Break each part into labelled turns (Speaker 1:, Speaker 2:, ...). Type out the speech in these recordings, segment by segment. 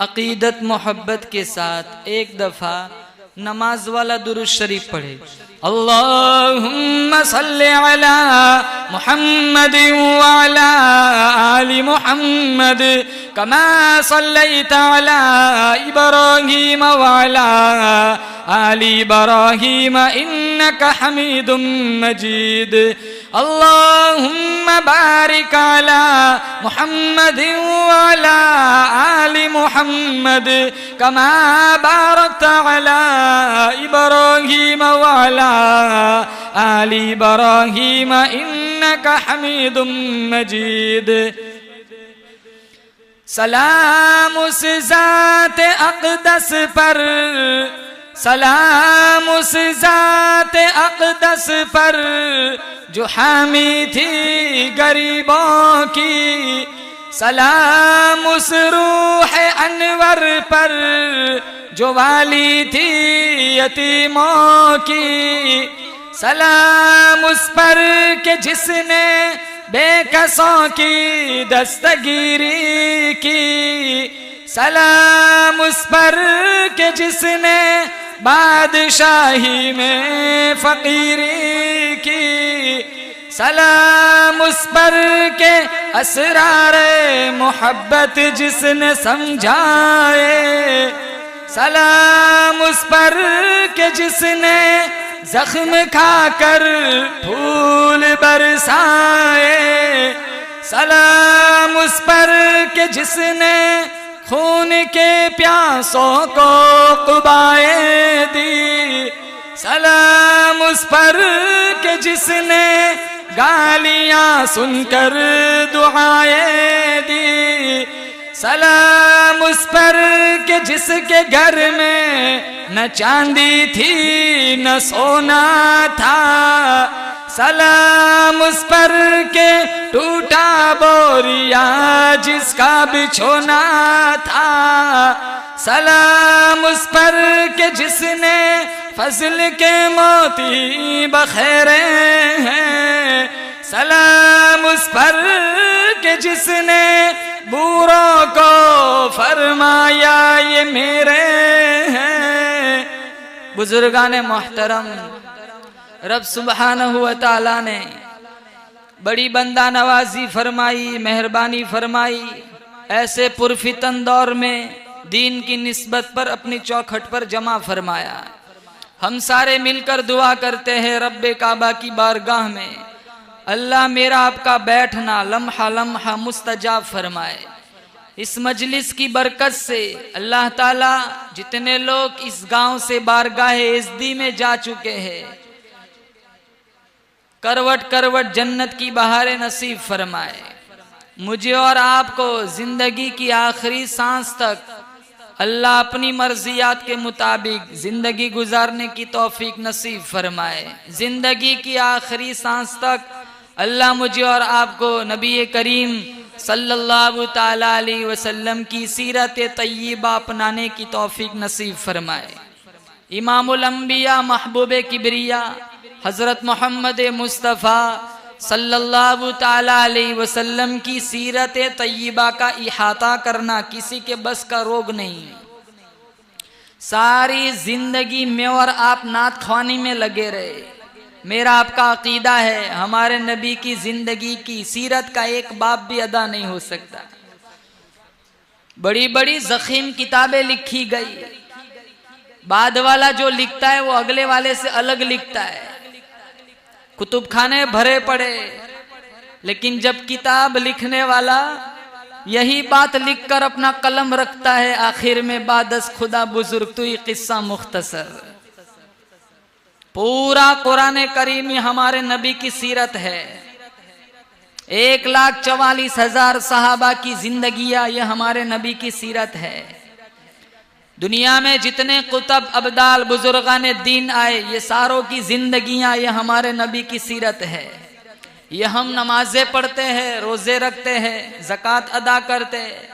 Speaker 1: अकीदत मोहब्बत के साथ एक दफ़ा नमाज वाला दुरूद शरीफ पढ़े। अल्लाहुम्मा सल्लि अला मुहम्मद व अला आलि मुहम्मद कमा सल्लैता अला इब्राहीम व अला आलि इब्राहीम इन्नका हमीदुम मजीद। अल्लाहुम्मा बारिक अला मुहम्मद व अला आलि मुहम्मद कमा बारकता अला इब्राहीम व अला आलि इब्राहीम इन्नका हमीदुम मजीद। सलाम उस ज़ात अक़दस पर, सलाम उस ज़ात अक़दस पर जो हामी थी गरीबों की, सलाम उस रूह अनवर पर जो वाली थी यतीमों की, सलाम उस पर के जिसने बेकसों की दस्तगीरी की, सलाम उस पर के जिसने बादशाही में फकीरी की, सलाम उस पर के असरारे मोहब्बत जिसने समझाए, सलाम उस पर के जिसने जख्म खाकर फूल बरसाए, सलाम उस पर के जिसने खून के प्यासों को क़ुबाए दी, सलाम उस पर के जिसने गालियां सुनकर दुआएं दी, सलाम उस पर के जिसके घर में न चांदी थी न सोना था। सलाम उस पर के टूटा बोरिया जिसका बिछोना था। सलाम उस पर के जिसने फजल के मोती बखेरे हैं। सलाम उस पर के जिसने बूरों को फरमाया ये मेरे हैं। बुजुर्गान मोहतरम, रब सुब्हानहु व तआला ने बड़ी बंदा नवाजी फरमाई, मेहरबानी फरमाई। ऐसे पुरफितन दौर में दीन की निस्बत पर अपनी चौखट पर जमा फरमाया। हम सारे मिलकर दुआ करते हैं रब्बे काबा की बारगाह में, अल्लाह मेरा आपका बैठना लम्हा लम्हा मुस्तजाब फरमाए। इस मजलिस की बरकत से अल्लाह ताला जितने लोग इस गांव से बारगाह इज़्दी में जा चुके हैं, करवट करवट जन्नत की बहारें नसीब फरमाए। मुझे और आपको जिंदगी की आखिरी सांस तक अल्लाह अपनी मर्जियात के मुताबिक जिंदगी गुजारने की तौफीक नसीब फरमाए। जिंदगी की आखिरी सांस तक अल्लाह मुझे और आपको नबी करीम सल्लल्लाहु ताला अलैहि वसल्लम की सीरत तय्यबा अपनाने की तौफीक नसीब फरमाए। इमामुल अंबिया महबूब किबरिया हजरत मोहम्मद मुस्तफ़ा सल्लल्लाहु ताला अलैहि वसल्लम की सीरत तय्यबा का इहाता करना किसी के बस का रोग नहीं। सारी जिंदगी में और आप नात ख्वानी में लगे रहे। मेरा आपका अकीदा है हमारे नबी की जिंदगी की सीरत का एक बाब भी अदा नहीं हो सकता। बड़ी बड़ी ज़ख़ीम किताबें लिखी गई, बाद वाला जो लिखता है वो अगले वाले से अलग लिखता है। कुतुब खाने भरे पड़े, लेकिन जब किताब लिखने वाला यही बात लिखकर अपना कलम रखता है, आखिर में बादस खुदा बुजुर्ग तू किस्सा मुख्तसर। पूरा कुरान करीम ही हमारे नबी की सीरत है। 1,44,000 सहाबा की जिंदगियां ये हमारे नबी की सीरत है। दुनिया में जितने कुतब अब्दाल बुजुर्गान दीन आए, ये सारों की जिंदगियां ये हमारे नबी की सीरत है। ये हम नमाजें पढ़ते हैं, रोजे रखते हैं, ज़कात अदा करते हैं,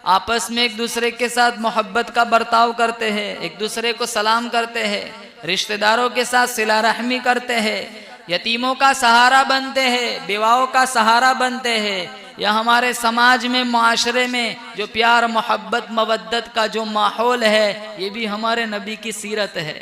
Speaker 1: आपस में एक दूसरे के साथ मोहब्बत का बर्ताव करते हैं, एक दूसरे को सलाम करते हैं, रिश्तेदारों के साथ सिला रहमी करते हैं, यतीमों का सहारा बनते हैं, बेवाओं का सहारा बनते हैं। यह हमारे समाज में, मुआशरे में जो प्यार मोहब्बत मवद्दत का जो माहौल है, ये भी हमारे नबी की सीरत है।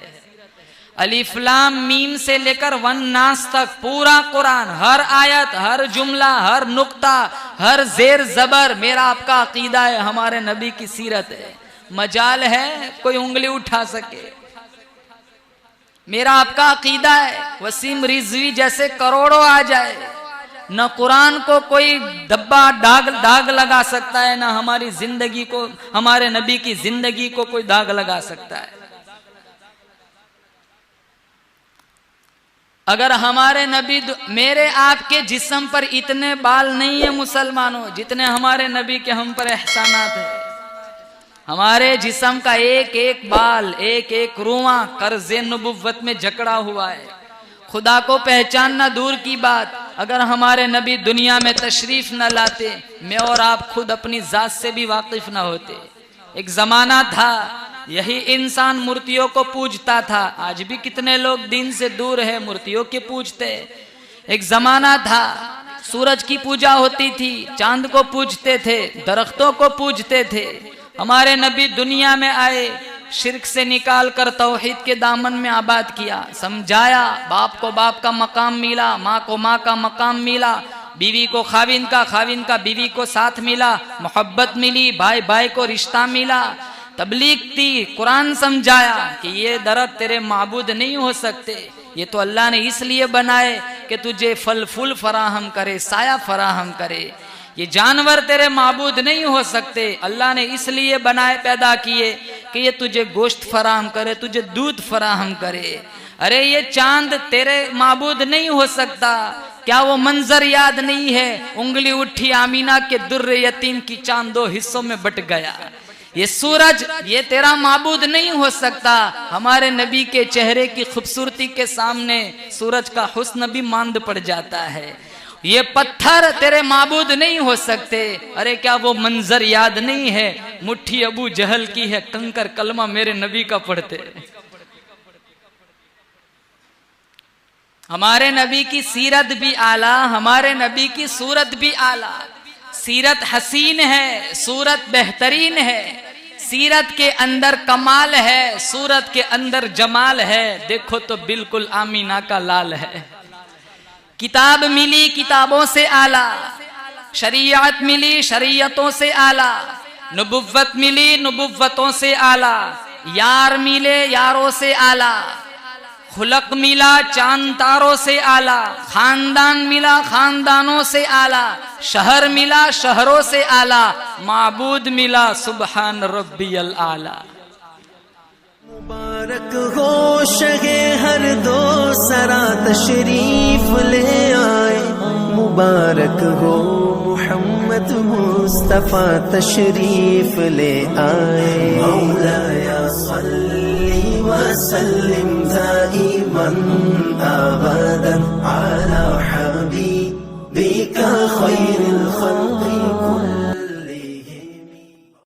Speaker 1: अलिफ लाम मीम से लेकर वन नास तक पूरा कुरान, हर आयत, हर जुमला, हर नुक्ता, हर जेर जबर, मेरा आपका अकीदा है हमारे नबी की सीरत है। मजाल है कोई उंगली उठा सके। मेरा आपका अकीदा है वसीम रिजवी जैसे करोड़ों आ जाए, न कुरान को कोई डब्बा दाग लगा सकता है, न हमारी जिंदगी को, हमारे नबी की जिंदगी को कोई दाग लगा सकता है। अगर हमारे नबी, मेरे आपके जिस्म पर इतने बाल नहीं है मुसलमानों जितने हमारे नबी के हम पर एहसानात है। हमारे जिस्म का एक एक बाल, एक एक रुआ कर्ज़े नबुव्वत में जकड़ा हुआ है। खुदा को पहचानना दूर की बात, अगर हमारे नबी दुनिया में तशरीफ न लाते, मैं और आप खुद अपनी जात से भी वाकिफ न होते। एक जमाना था यही इंसान मूर्तियों को पूजता था। आज भी कितने लोग दीन से दूर है, मूर्तियों के पूजते। एक जमाना था सूरज की पूजा होती थी, चांद को पूजते थे, दरख्तों को पूजते थे। हमारे नबी दुनिया में आए, शिर्क से निकाल कर तौहीद के दामन में आबाद किया, समझाया। बाप को बाप का मकाम मिला, माँ को माँ का मकाम मिला, बीवी को खाविन का बीवी को साथ मिला, मोहब्बत मिली, भाई भाई को रिश्ता मिला। तबलीग थी, कुरान समझाया कि ये दरख्त तेरे माबूद नहीं हो सकते, ये तो अल्लाह ने इसलिए बनाए कि तुझे फल फूल फराहम करे, साया फराहम करे। ये जानवर तेरे माबूद नहीं हो सकते, अल्लाह ने इसलिए बनाए, पैदा किए कि ये तुझे गोश्त फराहम करे, तुझे दूध फराहम करे। अरे ये चांद तेरे माबूद नहीं हो सकता, क्या वो मंजर याद नहीं है? उंगली उठी आमीना के दुर्रे यतीम की, चांद दो हिस्सों में बट गया। ये सूरज, ये तेरा माबूद नहीं हो सकता। हमारे नबी के चेहरे की खूबसूरती के सामने सूरज का हुस्न भी मांद पड़ जाता है। ये पत्थर तेरे माबूद नहीं हो सकते। अरे क्या वो मंजर याद नहीं है? मुट्ठी अबू जहल की है, कंकर कलमा मेरे नबी का पढ़ते। हमारे नबी की सीरत भी आला, हमारे नबी की सूरत भी आला। सीरत हसीन है, सूरत बेहतरीन है। सीरत के अंदर कमाल है, सूरत के अंदर जमाल है। देखो तो बिल्कुल आमीना का लाल है। किताब मिली किताबों से आला, शरीयत मिली शरीयतों से आला, नबुव्वत मिली नबुव्वतों से आला, यार मिले यारों से आला, खुलक मिला चांद तारों से आला, खानदान मिला खानदानों से आला, शहर मिला शहरों से आला, माबूद मिला सुबहान रब्बियल आला।
Speaker 2: मुबारक हो शगे हर दो सरा तशरीफ ले आए, मुबारक हो मोहम्मद मुस्तफा तशरीफ ले आए। मौलाया सल्ली व सल्लिम दाइमन